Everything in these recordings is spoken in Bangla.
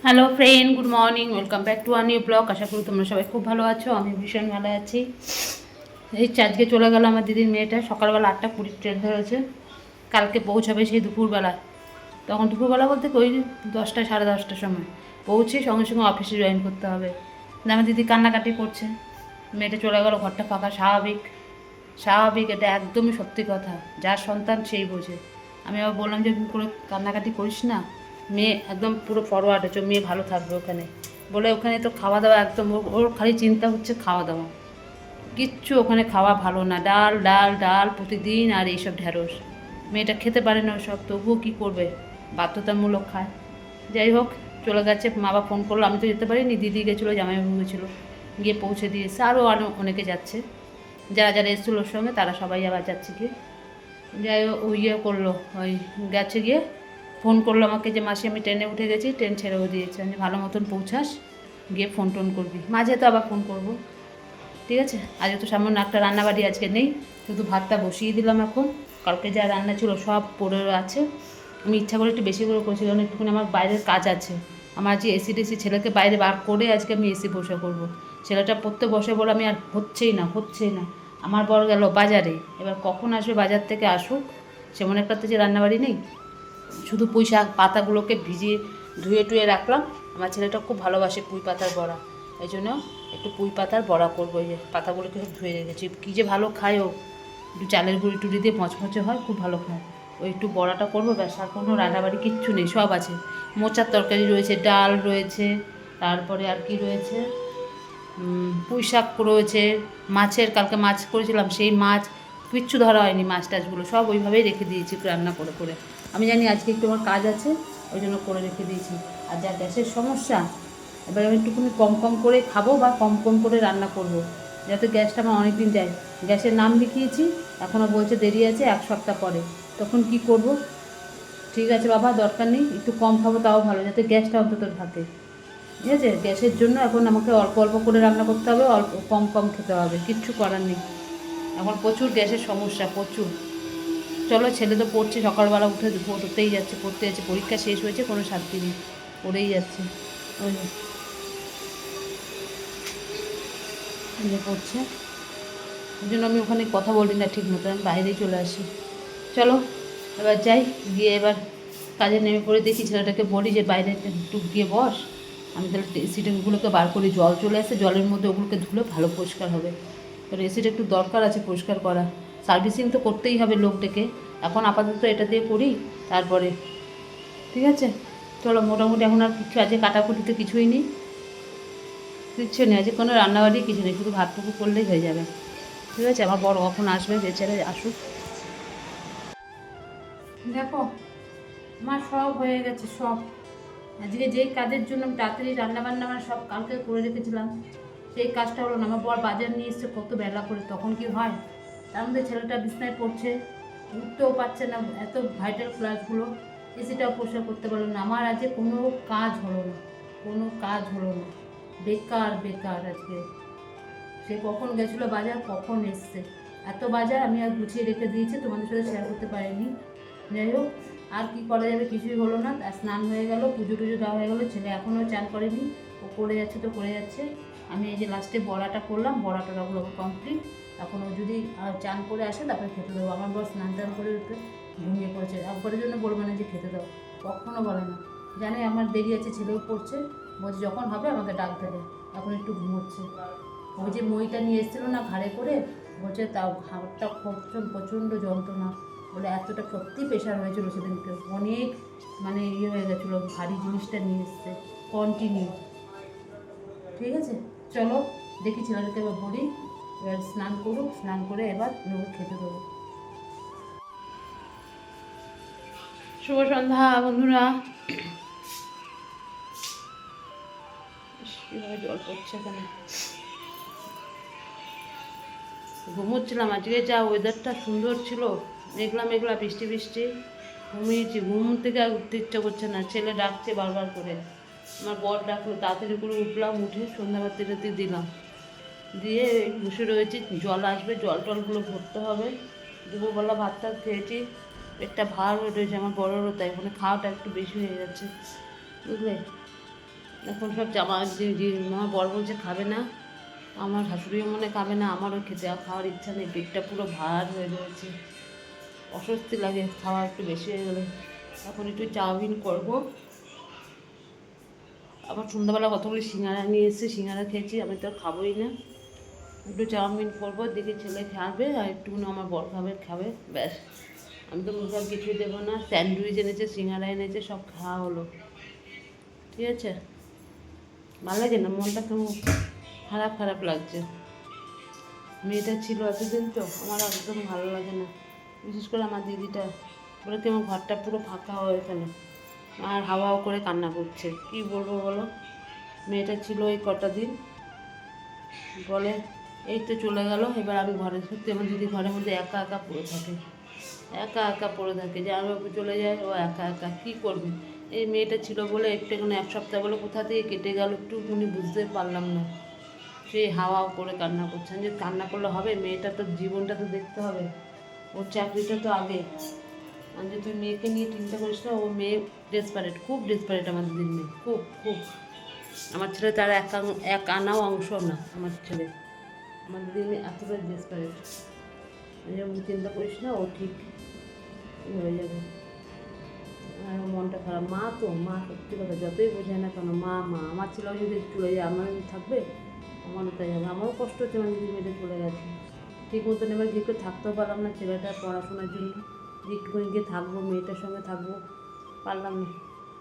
Hello friend, good morning, welcome back to our new blog. আশা করি তোমরা সবাই খুব ভালো আছো। আমি ভীষণ ভালো আছি। আজকে চলে গেল আমার দিদির মেয়েটা, সকালবেলা 8:20 ট্রেন ধরেছে। কালকে পৌঁছাবে সেই দুপুরবেলা। তখন দুপুরবেলা বলতে ওই 10টা সাড়ে 10টার সময় পৌঁছে সঙ্গে সঙ্গে অফিসে জয়েন করতে হবে। আমার দিদি কান্নাকাটি করছে, মেয়েটা চলে গেল, ঘরটা ফাঁকা। স্বাভাবিক স্বাভাবিক, এটা একদমই সত্যি কথা। যার সন্তান সেই বোঝে। আমি আবার বললাম যে করে কান্নাকাটি করিস না, মেয়ে একদম পুরো ফরওয়ার্ড হচ্ছে, মেয়ে ভালো থাকবে ওখানে। বলে ওখানে তো খাওয়া দাওয়া একদম, ওর খালি চিন্তা হচ্ছে খাওয়া দাওয়া। কিচ্ছু ওখানে খাওয়া ভালো না, ডাল ডাল ডাল প্রতিদিন, আর এইসব ঢ্যাঁড়স। মেয়েটা খেতে পারে না ওসব, তবুও কী করবে, বাধ্যতামূলক খায়। যাই হোক, চলে গেছে। মা বাবা ফোন করলো, আমি তো যেতে পারিনি, দিদি গেছিলো, জামাইবাবু গেছিলো, গিয়ে পৌঁছে দিয়েছে। আরও অনেকে যাচ্ছে, যারা যারা এসেছিলো ওর সঙ্গে তারা সবাই আবার যাচ্ছে গিয়ে। যাই হোক, ও ইয়ে করলো, ওই গেছে গিয়ে ফোন করলো আমাকে যে মাসি আমি ট্রেনে উঠে গেছি, ট্রেন ছেড়েও দিয়েছে, আমি ভালো মতন পৌঁছাস, গিয়ে ফোন টোন করবি, মাঝে তো আবার ফোন করবো। ঠিক আছে, আজকে তো সামান্য একটা রান্নাবাড়ি আজকে নেই, শুধু ভাতটা বসিয়ে দিলাম এখন। কালকে যা রান্না ছিল সব পড়ে আছে। আমি ইচ্ছা করে একটু বেশি করে করছি, কারণ একটুখানি আমার বাইরের কাজ আছে। আমার যে এসি টেসি ছেলেকে বাইরে বার করে আজকে আমি এসি বসে করবো। ছেলেটা পড়তে বসে বলে আমি আর হচ্ছেই না। আমার বর গেল বাজারে, এবার কখন আসবে বাজার থেকে, আসুক। সেমন একটা তো যে রান্নাবাড়ি নেই, শুধু পুঁই শাক পাতাগুলোকে ভিজিয়ে ধুয়ে টুয়ে রাখলাম। আমার ছেলেটা খুব ভালোবাসে পুঁই পাতার বড়া, এই জন্য একটু পুঁই পাতার বড়া করবো। এই যে পাতাগুলোকে সব ধুয়ে রেখেছি, কী যে ভালো খায় ও, একটু চালের গুঁড়ি টুড়ি দিয়ে মচমচে হয়, খুব ভালো খায়। ওই একটু বড়াটা করবো, ব্যাস। আর কোনো রান্নাবাড়ি কিচ্ছু নেই, সব আছে। মোচার তরকারি রয়েছে, ডাল রয়েছে, তারপরে আর কি রয়েছে, পুঁই শাক রয়েছে, মাছের কালকে মাছ করেছিলাম, সেই মাছ কিচ্ছু ধরা হয়নি, মাছ টাছগুলো সব ওইভাবেই রেখে দিয়েছি রান্না করে করে। আমি জানি আজকে একটু আমার কাজ আছে, ওই জন্য করে রেখে দিয়েছি। আর যা গ্যাসের সমস্যা, এবার আমি একটুখানি কম কম করে খাবো বা কম কম করে রান্না করব, যাতে গ্যাসটা আমার অনেক দিন যায়। গ্যাসের নাম লিখিয়েছি, এখনও বলছে দেরি আছে 1 সপ্তাহ পরে। তখন কি করব? ঠিক আছে বাবা, দরকার নেই, একটু কম খাবো তাও ভালো, যাতে গ্যাসটা অন্তত থাকে। ঠিক আছে, গ্যাসের জন্য এখন আমাকে অল্প অল্প করে রান্না করতে হবে, অল্প কম কম খেতে হবে, কিচ্ছু করার নেই। এখন প্রচুর গ্যাসের সমস্যা, প্রচুর। চলো, ছেলে তো পড়ছে, সকালবেলা উঠে পড়তেই যাচ্ছে, পড়তে যাচ্ছে, পরীক্ষা শেষ হয়েছে, কোনো শান্তি নেই, পড়েই যাচ্ছে। ওই যে পড়ছে, ওই জন্য আমি ওখানে কথা বলি না ঠিক মতো, আমি বাইরেই চলে আসি। চলো এবার যাই, গিয়ে এবার কাজে নেমে পড়ে। দেখি ছেলেটাকে বলি যে বাইরে একটু গিয়ে বস, আমি তাহলে এসিটাগুলোকে বার করি। জল চলে আসে, জলের মধ্যে ওগুলোকে ধুলে ভালো পরিষ্কার হবে। এবার এসিটা একটু দরকার আছে পরিষ্কার করা, সার্ভিসিং তো করতেই হবে লোক ডেকে। এখন আপাতত এটা দিয়ে করি, তারপরে। ঠিক আছে, চলো। মোটামুটি এখন আর কিছু আছে কাটাকুটিতে কিছুই নেই, কিচ্ছু নেই আজকে, কোনো রান্নাবাড়ি কিছু নেই, শুধু ভাতটুকু করলেই হয়ে যাবে। ঠিক আছে, আমার বড় কখন আসবে, বেচারে আসুক। দেখো, আমার সব হয়ে গেছে, সব। আজকে যেই কাজের জন্য আমি তাড়াতাড়ি রান্নাবান্না আমার সব কালকে করে রেখেছিলাম, সেই কাজটা হলো না। আমার বর বাজার নিয়ে এসছে কত বেলা করে, তখন কি হয়? তার মধ্যে ছেলেটা বিছনায় পড়ছে, উঠতেও পারছে না, এত ভাইটাল ক্লাসগুলো, এসিটাও পরিষ্কার করতে পারলো না। আমার আজকে কোনো কাজ হলো না, কোনো কাজ হলো না, বেকার বেকার আজকে। সে কখন গেছিলো বাজার, কখন এসছে, এত বাজার আমি আর গুছিয়ে রেখে দিয়েছি, তোমাদের সাথে শেয়ার করতে পারিনি। যাই হোক, আর কি করা যাবে, কিছুই হলো না। আর স্নান হয়ে গেল, পুজো টুজো দেওয়া হয়ে গেলো, ছেলে এখনও চান করেনি, ও করে যাচ্ছে তো করে যাচ্ছে। আমি এই যে লাস্টে বড়াটা করলাম, বড়াটা ওগুলো কমপ্লিট। এখন ও যদি চান করে আসে তারপরে খেতে দেবো। আমার বস স্নান টান করে উঠে ঘুমিয়ে পড়েছে, একবারের জন্য বলবো না যে খেতে দাও, কখনও বলে না, জানে আমার দেরি আছে, ছেলেও পড়ছে, বলছে যখন হবে আমাকে ডাক দেবে, এখন একটু ঘুমোচ্ছে। ওই যে মইটা নিয়ে এসেছিলো না ঘাড়ে করে, বলছে তাও ঘাড়টা প্রচণ্ড যন্ত্রণা, বলে এতটা সত্যি প্রেশার হয়েছিল সেদিনকে, অনেক মানে ইয়ে হয়ে গেছিলো, ভারী জিনিসটা নিয়ে এসছে কন্টিনিউ। ঠিক আছে, চলো দেখি ছেলেটাকে এবার বলি, এবার স্নান করুক, স্নান করে এবার ওকে খেতে দেবো। শুভ সন্ধ্যা বন্ধুরা। কীভাবে জল পড়ছে এখানে, ঘুমোচ্ছিলাম। আজকে যা ওয়েদারটা সুন্দর ছিল, মেঘলা মেঘলা, বৃষ্টি বৃষ্টি, ঘুমিয়েছি। ঘুম থেকে আর উঠতে ইচ্ছা করছে না, ছেলে ডাকছে বারবার করে। আমার বর ডাকলো, তাড়াতাড়ি করে উঠলাম, উঠে সন্ধ্যাবাতি টাতি দিলাম, দিয়ে বসে রয়েছি। জল আসবে, জল টলগুলো ভরতে হবে। দুপুরবেলা ভাত টাত খেয়েছি, পেটটা ভার হয়ে রয়েছে আমার বড়োরও, তাই মানে খাওয়াটা একটু বেশি হয়ে যাচ্ছে, বুঝলে। এখন সব জামা আমার বর বলছে খাবে না, আমার শাশুড়িও মনে খাবে না, আমারও খেতে খাওয়ার ইচ্ছা নেই, পেটটা পুরো ভার হয়ে রয়েছে, অস্বস্তি লাগে খাওয়া একটু বেশি হয়ে গেলে। এখন একটু চাউমিন করব। আবার সন্ধ্যাবেলা কতগুলি সিঙ্গারা নিয়ে এসেছি, সিঙ্গারা খেয়েছি, আমি তো খাবোই না। একটু চাউমিন করবো, দেখি ছেলে খাবে আর একটুকুনি আমার বর খাবে ব্যাস। আমি তো মুখে আর কিছুই দেবো না। স্যান্ডউইচ এনেছে, সিঙ্গারা এনেছে, সব খাওয়া হলো। ঠিক আছে, ভালো লাগে না, মনটা কেমন খারাপ খারাপ লাগছে। মেয়েটা ছিল এতদিন, তো আমার একদম ভালো লাগে না। বিশেষ করে আমার দিদিটা বলে কি আমার ঘরটা পুরো ফাঁকা হয়ে গেল, আর হাওয়া করে কান্না করছে। কি বলবো বলো, মেয়েটা ছিল এই কটা দিন, বলে এই তো চলে গেল। এবার আমি ঘরে, সত্যি আমার দিদি ঘরের মধ্যে একা একা পড়ে থাকে, একা একা পড়ে থাকে। জামাইবাবু চলে যায়, ও একা একা কী করবে। এই মেয়েটা ছিল বলে একটু এখানে 1 সপ্তাহ বলে কোথা থেকে কেটে গেল একটুখানি বুঝতে পারলাম না। সেই হাওয়াও করে কান্না করছে। যে কান্না করলে হবে, মেয়েটা তো জীবনটা তো দেখতে হবে, ওর চাকরিটা তো আগে। আর যে তুই মেয়েকে নিয়ে চিন্তা করিস না, ও মেয়ে ডেসপারেট, খুব ডেসপারেট আমার দিদির মেয়ে, খুব খুব। আমার ছেলে তার এক আনাও অংশ না আমার ছেলে, আমার দিদির মেয়ে এতটাই ডেসপারেট। যেমন চিন্তা করিস না, ও ঠিক হয়ে যাবে। আর মনটা খারাপ, মা সত্যি কথা যতই বোঝায় না কেন, মা আমার ছেলেও যদি চলে যায়, আমার থাকবে, আমারও তাই হবে। আমারও কষ্ট হচ্ছে, আমার দিদি মেয়েটা চলে গেছে ঠিক মতন। এবার গিয়ে একটু থাকতেও পারলাম না ছেলেটার পড়াশোনার জন্য, যে একটুখানি গিয়ে থাকবো, মেয়েটার সঙ্গে থাকবো, পারলাম না।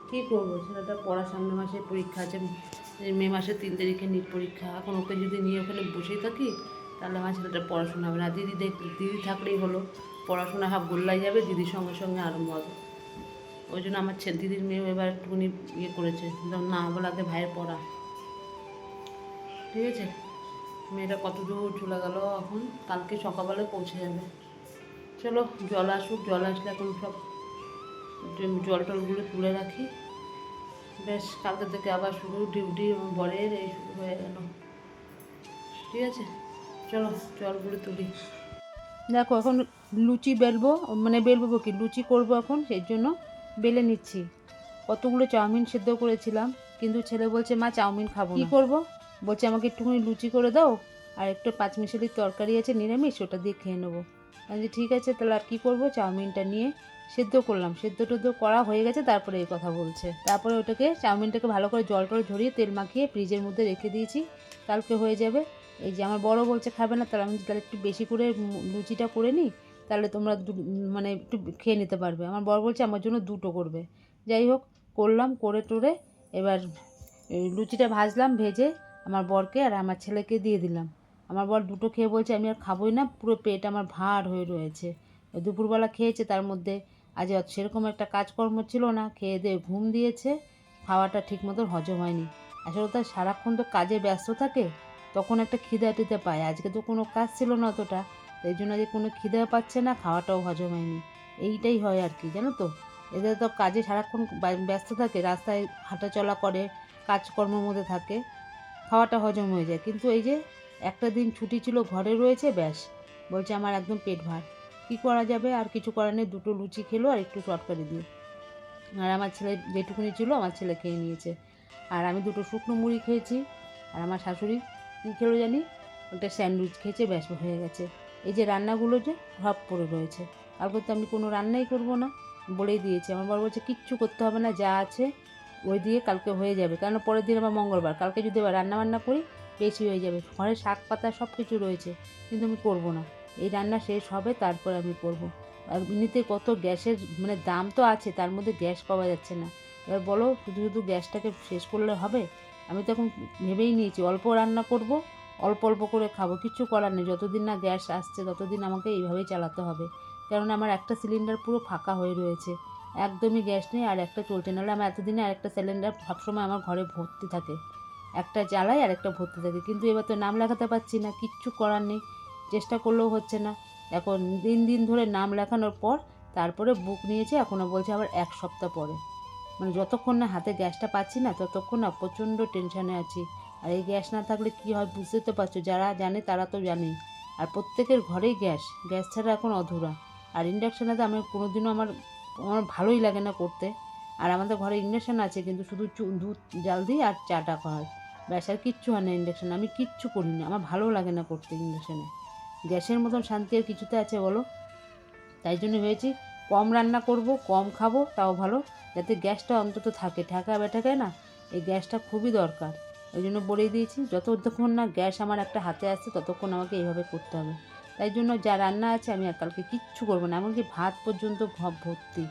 কী করবো, ছেলেটার পড়া সামনে মাসে পরীক্ষা আছে, মে মাসের 3 তারিখে নিট পরীক্ষা। এখন ওকে যদি নিয়ে ওখানে বসেই থাকি, তাহলে আমার ছেলেটার পড়াশোনা হবে না। দিদি থাকলেই হলো, পড়াশোনা হাফ গোল্লাই যাবে, দিদির সঙ্গে সঙ্গে আরম্ভ হবে। ওই জন্য আমার দিদির মেয়েও এবার একটুখানি ইয়ে করেছে, না বলে আগে ভাইয়ের পড়া। ঠিক আছে, মেয়েটা কত দূর চলে গেল, এখন কালকে সকালবেলায় পৌঁছে যাবে। চলো জল আসুক, জল আসলে এখন সব জল টলগুলো তুলে রাখি। বেশ, কালকে থেকে আবার শুরু ডিউটি, আমার বরের এই শুরু হয়ে গেল। ঠিক আছে, চলো জলগুলো তুলি। দেখো এখন লুচি বেলবো, মানে বেলবো কি লুচি করবো এখন, সেই জন্য বেলে নিচ্ছি। কতগুলো চাউমিন সেদ্ধ করেছিলাম, কিন্তু ছেলে বলছে মা চাউমিন খাবো না। কী করবো, বলছে আমাকে একটুখানি লুচি করে দাও, আর একটু পাঁচমিশালির তরকারি আছে নিরামিষ, ওটা দিয়ে খেয়ে নেবো। আমি ঠিক আছে তাহলে আর কী করবো, চাউমিনটা নিয়ে সেদ্ধ করলাম, সেদ্ধ টেদ্ধ করা হয়ে গেছে, তারপরে এই কথা বলছে। তারপরে ওটাকে চাউমিনটাকে ভালো করে জল টল ঝরিয়ে তেল মাখিয়ে ফ্রিজের মধ্যে রেখে দিয়েছি, কালকে হয়ে যাবে। এই যে আমার বড় বলছে খাবে না, তাহলে আমি তাহলে একটু বেশি করে লুচিটা করে নিই, তাহলে তোমরা মানে একটু খেয়ে নিতে পারবে। আমার বড় বলছে আমার জন্য 2টো করবে। যাই হোক, করলাম, করে টোরে এবার লুচিটা ভাজলাম, ভেজে আমার বরকে আর আমার ছেলেকে দিয়ে দিলাম। আমার বর 2টো খেয়ে বলছে আমি আর খাবোই না, পুরো পেট আমার ভার হয়ে রয়েছে। দুপুরবেলা খেয়েছে, তার মধ্যে আজ সেরকম একটা কাজকর্ম ছিল না, খেয়ে দিয়ে ঘুম দিয়েছে, খাওয়াটা ঠিক মতন হজম হয়নি। আসলে তার সারাক্ষণ তো কাজে ব্যস্ত থাকে, তখন একটা খিদে টিদে পায়। আজকে তো কোনো কাজ ছিল না অতটা, এই জন্য যে কোনো খিদে পাচ্ছে না, খাওয়াটাও হজম হয়নি। এইটাই হয় আর কি, জানো তো। এদের তো কাজে সারাক্ষণ ব্যস্ত থাকে, রাস্তায় হাঁটাচলা করে, কাজকর্মের মধ্যে থাকে, খাওয়াটা হজম হয়ে যায়। কিন্তু এই যে একটা দিন ছুটি ছিল, ঘরে রয়েছে, ব্যাস বলছে আমার একদম পেট ভার। কী করা যাবে, আর কিছু করার নেই, 2টো লুচি খেলো আর একটু তরকারি দিয়ে। আর আমার ছেলে যেটুকুনি ছিল আমার ছেলে খেয়ে নিয়েছে, আর আমি 2টো শুকনো মুড়ি খেয়েছি। আর আমার শাশুড়ি কী খেলো জানি, একটা স্যান্ডউইচ খেয়েছে, ব্যাস হয়ে গেছে। এই যে রান্নাগুলো যে সব পড়ে রয়েছে, কালকে তো আমি কোনো রান্নাই করব না, বলেই দিয়েছি। আমার বড় বলছে কিচ্ছু করতে হবে না, যা আছে ওই দিয়ে কালকে হয়ে যাবে, কারণ পরের দিন আবার মঙ্গলবার, কালকে যদি আবার রান্নাবান্না করি বেশি হয়ে যাবে। ঘরে শাক পাতা সব কিছু রয়েছে, কিন্তু আমি করব না। এই রান্না শেষ হবে তারপরে আমি করব। আর এমনিতে কত গ্যাসের মানে দাম তো আছে, তার মধ্যে গ্যাস পাওয়া যাচ্ছে না। এবার বলো, শুধু শুধু গ্যাসটাকে শেষ করলে হবে? আমি তো এখন ভেবেই নিয়েছি অল্প রান্না করব, অল্প অল্প করে খাবো, কিচ্ছু করার নেই। যতদিন না গ্যাস আসছে ততদিন আমাকে এইভাবেই চালাতে হবে, কারণ আমার একটা সিলিন্ডার পুরো ফাঁকা হয়ে রয়েছে, একদমই গ্যাস নেই, আর একটা চলছে। নাহলে আমার এতদিনে আরেকটা সিলিন্ডার সবসময় আমার ঘরে ভর্তি থাকে, একটা জ্বালাই আর একটা ভর্তি থাকে। কিন্তু এবার তো নাম লেখাতে পারছি না, কিচ্ছু করার নেই, চেষ্টা করলেও হচ্ছে না। এখন দিন দিন ধরে নাম লেখানোর পর তারপরে বুক নিয়েছে, এখনও বলছে আবার 1 সপ্তাহ পরে। মানে যতক্ষণ না হাতে গ্যাসটা পাচ্ছি না, ততক্ষণ না প্রচণ্ড টেনশানে আছি। আর এই গ্যাস না থাকলে কী হয় বুঝতে তো পারছো, যারা জানে তারা তো জানেই। আর প্রত্যেকের ঘরেই গ্যাস, গ্যাস ছাড়া এখন অধুরা। আর ইন্ডাকশানে তো আমি কোনো দিনও আমার ভালোই লাগে না করতে, আর আমাদের ঘরে ইন্ডাকশান আছে, কিন্তু শুধু দুধ জাল দিই আর চাটা হয়, ব্যাস, আর কিচ্ছু হয় না ইন্ডাকশান। আমি কিচ্ছু করি না, আমার ভালো লাগে না করতে ইন্ডাকশানে। গ্যাসের মতন শান্তি আর কিছুতে আছে বলো? তাই জন্য ভেবেছি কম রান্না করব, কম খাবো, তাও ভালো, যাতে গ্যাসটা অন্তত থাকে। ঠেকা বেঠাকায় না, এই গ্যাসটা খুবই দরকার। ওই জন্য বলেই দিয়েছি, যতক্ষণ না গ্যাস আমার একটা হাতে আসছে ততক্ষণ আমাকে এইভাবে করতে হবে। তাই জন্য যা রান্না আছে আমি আর কালকে কিচ্ছু করবো না, এমনকি ভাত পর্যন্ত ভর্তি।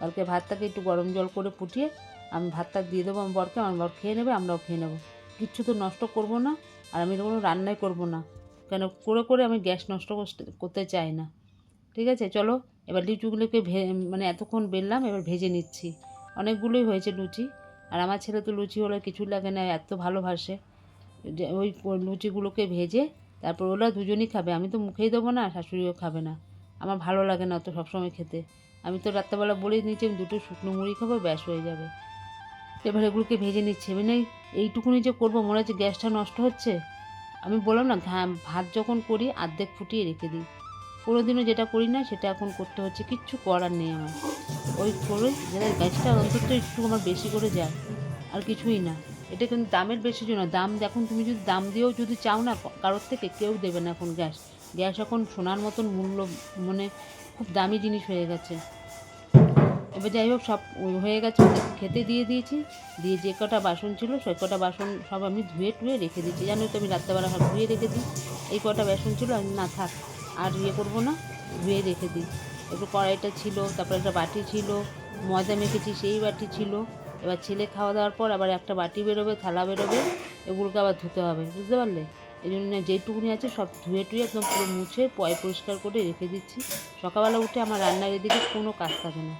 কালকে ভাতটাকে একটু গরম জল করে ফুটিয়ে আমি ভাতটা দিয়ে দেবো আমার বরকে, আমার বর খেয়ে নেবে, আমরাও খেয়ে নেবো। কিচ্ছু তো নষ্ট করব না, আর আমি কোনো রান্নাই করব না, কেন করে আমি গ্যাস নষ্ট করতে চাই না। ঠিক আছে, চলো এবার লুচিগুলোকে মানে এতক্ষণ বেললাম, এবার ভেজে নিচ্ছি। অনেকগুলোই হয়েছে লুচি, আর আমার ছেলে তো লুচি হলে কিছু লাগে না, এত ভালোবাসে যে ওই লুচিগুলোকে ভেজে তারপর ওরা দুজনই খাবে। আমি তো মুখেই দেবো না, শাশুড়িও খাবে না, আমার ভালো লাগে না অত সবসময় খেতে। আমি তো রাত্রেবেলা বলেই নিয়েছি আমি দুটো শুকনো মুড়ি খাবো, ব্যাস হয়ে যাবে। এবার এগুলোকে ভেজে নিচ্ছি, মানে এইটুকুনি যে করবো মনে হচ্ছে গ্যাসটা নষ্ট হচ্ছে। আমি বললাম না, ভাত যখন করি অর্ধেক ফুটিয়ে রেখে দিই, কোনোদিনও যেটা করি না সেটা এখন করতে হচ্ছে, কিচ্ছু করার নেই আমার। ওই করে যেটা গ্যাসটা অন্তত একটু আমার বেশি করে যায়, আর কিছুই না। এটা কিন্তু দামের বেশি জন্য, দাম এখন তুমি যদি দাম দিয়েও যদি চাও না কারোর থেকে, কেউ দেবে না এখন। গ্যাস এখন সোনার মতন মূল্য, মানে খুব দামি জিনিস হয়ে গেছে। এবার যাই হোক, সব হয়ে গেছে, খেতে দিয়ে দিয়েছি। দিয়ে যে কটা বাসন ছিল সেই কটা বাসন সব আমি ধুয়ে টুয়ে রেখে দিচ্ছি। জানোই তো আমি রাত্রেবেলা সব ধুয়ে রেখে দিই। এই কটা বাসন ছিল, আমি না থাক আর করবো না, ধুয়ে রেখে দিই। একটু কড়াইটা ছিল, তারপর একটা বাটি ছিল, ময়দা মেখেছি সেই বাটি ছিল। এবার ছেলে খাওয়া দাওয়ার পর আবার একটা বাটি বেরোবে, থালা বেরোবে, এগুলোকে আবার ধুতে হবে, বুঝতে পারলে? এই জন্য যেটুকুনি আছে সব ধুয়ে টুয়ে একদম পুরো মুছে পরিষ্কার করে রেখে দিচ্ছি। সকালবেলা উঠে আমার রান্নার এদিকে কোনো কাজ থাকে না।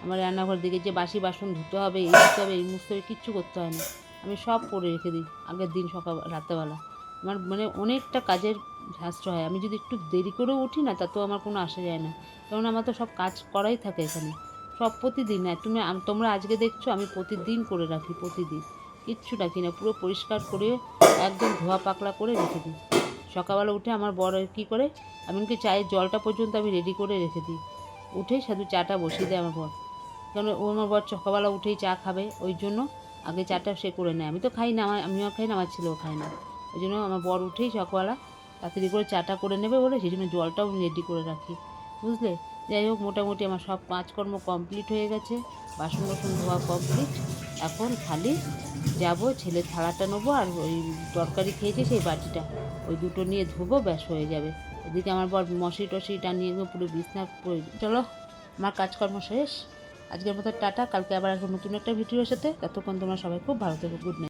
আমার রান্নাঘর দিকে যে বাসি বাসন ধুতে হবে, এই ধুতে হবে, এই মুছতে হবে, কিচ্ছু করতে হয় না। আমি সব করে রেখে দিই আগের দিন রাত্রেবেলা। আমার মানে অনেকটা কাজের সাশ্রয় হয়। আমি যদি একটু দেরি করেও উঠি না, তাতেও আমার কোনো আসা যায় না, কারণ আমার তো সব কাজ করাই থাকে এখানে, সব প্রতিদিন। তোমরা আজকে দেখছো, আমি প্রতিদিন করে রাখি, প্রতিদিন কিচ্ছু রাখি না, পুরো পরিষ্কার করে একদম ধোয়া পাকলা করে রেখে দিই। সকালবেলা উঠে আমার বড় কী করে, এমনকি চায়ের জলটা পর্যন্ত আমি রেডি করে রেখে দিই। উঠেই শুধু চাটা বসিয়ে দেয় আমার বর, কারণ ও আমার বর সকালবেলা উঠেই চা খাবে, ওই জন্য আগে চাটা সে করে নেয়। আমি তো খাই না, আমিও খাই না, আমার ছেলেও খায় না। ওই জন্য আমার বর উঠেই সকালবেলা তাড়াতাড়ি করে চাটা করে নেবে বলে সেই জন্য জলটাও রেডি করে রাখি, বুঝলে? যাই হোক, মোটামুটি আমার সব কাজকর্ম কমপ্লিট হয়ে গেছে, বাসন ধোয়া কমপ্লিট। এখন খালি যাব, ছেলের থালাটা নেবো, আর ওই তরকারি খেয়েছি সেই বাটিটা, ওই দুটো নিয়ে ধুবো, ব্যাস হয়ে যাবে। এদিকে আমার বর মশি টসি টানিয়ে পুরো বিছনা। চলো, আমার কাজকর্ম শেষ। আজকের মতো টাটা, কালকে আবার নতুন একটা ভিডিওর সাথে। ততক্ষণ তোমরা সবাই খুব ভালো থেকো। Good night.